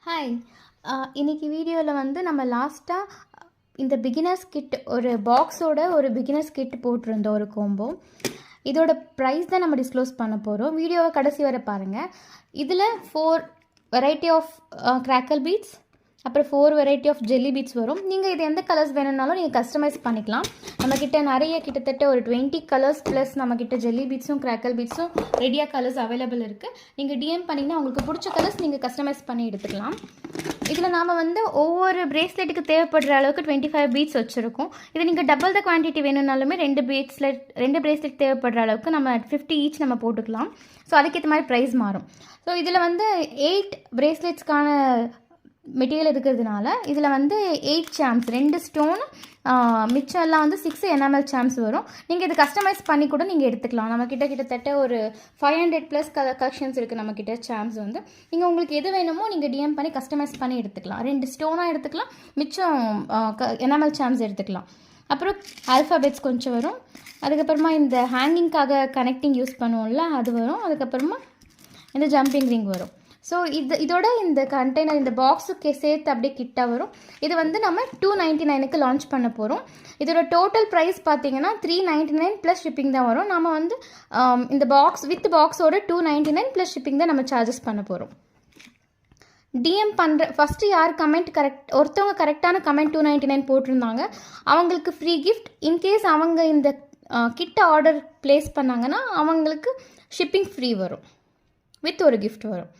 Hi இன்னைக்கு வீடியோவில் வந்து நம்ம லாஸ்ட்டாக இந்த பிகினர்ஸ் கிட் ஒரு பாக்ஸோட ஒரு பிகினர்ஸ் கிட் போட்டிருந்தோம் ஒரு கோம்போ. இதோட ப்ரைஸ் தான் நம்ம டிஸ்க்ளோஸ் பண்ண போகிறோம். வீடியோவை கடைசி வரை பாருங்கள். இதில் 4 வெரைட்டி ஆஃப் கிராக்கல் பீட்ஸ், அப்புறம் 4 வெரைட்டி ஆஃப் ஜெல்லி பீட்ஸ் வரும். நீங்கள் இது எந்த கலர்ஸ் வேணும்னாலும் நீங்கள் கஸ்டமைஸ் பண்ணிக்கலாம். நம்மக்கிட்ட நிறைய கிட்டத்தட்ட ஒரு 20 கலர்ஸ் ப்ளஸ் நம்மக்கிட்ட ஜெல்லி பீட்ஸும் கிராக்கல் பீட்ஸும் ரெடியாக கலர்ஸ் அவைலபிள் இருக்குது. நீங்கள் டிஎம் பண்ணிங்கன்னா உங்களுக்கு பிடிச்ச கலர்ஸ் நீங்கள் கஸ்டமைஸ் பண்ணி எடுத்துக்கலாம். இதில் நாம் வந்து ஒவ்வொரு பிரேஸ்லெட்டுக்கு தேவைப்படுற அளவுக்கு 25 பீட்ஸ் வச்சுருக்கோம். இது நீங்கள் டபுள் த குவான்டிட்டி வேணும்னாலுமே 2 பிரேஸ்லெட் தேவைப்படுற அளவுக்கு நம்ம 50 ஈச் நம்ம போட்டுக்கலாம். ஸோ அதுக்கேற்ற மாதிரி ப்ரைஸ் மாறும். ஸோ இதில் வந்து 8 பிரேஸ்லெட்ஸ்க்கான மெட்டீரியல் இருக்கிறதுனால இதில் வந்து 8 சாம்ஸ், 2 ஸ்டோன், மிச்சம் எல்லாம் வந்து 6 என்எம்எல் சாம்ஸ் வரும். நீங்கள் இது கஸ்டமைஸ் பண்ணி கூட நீங்கள் எடுத்துக்கலாம். நம்மக்கிட்ட கிட்டத்தட்ட ஒரு 500+ கலெக்ஷன்ஸ் இருக்குது நம்மக்கிட்ட சாம்ஸ் வந்து. நீங்கள் உங்களுக்கு எது வேணுமோ நீங்கள் டிஎம் பண்ணி கஸ்டமைஸ் பண்ணி எடுத்துக்கலாம். 2 ஸ்டோனாக எடுத்துக்கலாம், மிச்சம் என்எம்எல் சாம்ஸ் எடுத்துக்கலாம். அப்புறம் ஆல்ஃபாபெட்ஸ் கொஞ்சம் வரும். அதுக்கப்புறமா இந்த ஹேங்கிங்காக கனெக்டிங் யூஸ் பண்ணுவோம்ல அது வரும். அதுக்கப்புறமா இந்த ஜம்பிங் ரிங் வரும். ஸோ இதோட இந்த கண்டெய்னர் இந்த பாக்ஸுக்கு சேர்த்து அப்படியே கிட்ட வரும். இது வந்து நம்ம 299க்கு லான்ச் பண்ண போகிறோம். இதோட டோட்டல் ப்ரைஸ் பார்த்தீங்கன்னா 399 ப்ளஸ் ஷிப்பிங் தான் வரும். நம்ம வந்து இந்த பாக்ஸ் வித் பாக்ஸோட 299 ப்ளஸ் ஷிப்பிங் தான் நம்ம சார்ஜஸ் பண்ண போகிறோம். டிஎம் பண்ணுற ஃபஸ்ட்டு யார் ஒருத்தவங்க கரெக்டான கமெண்ட் 299 போட்டிருந்தாங்க, அவங்களுக்கு ஃப்ரீ கிஃப்ட். இன்கேஸ் அவங்க இந்த கிட்ட ஆர்டர் ப்ளேஸ் பண்ணாங்கன்னா அவங்களுக்கு ஷிப்பிங் ஃப்ரீ வரும், வித் ஒரு கிஃப்ட் வரும்.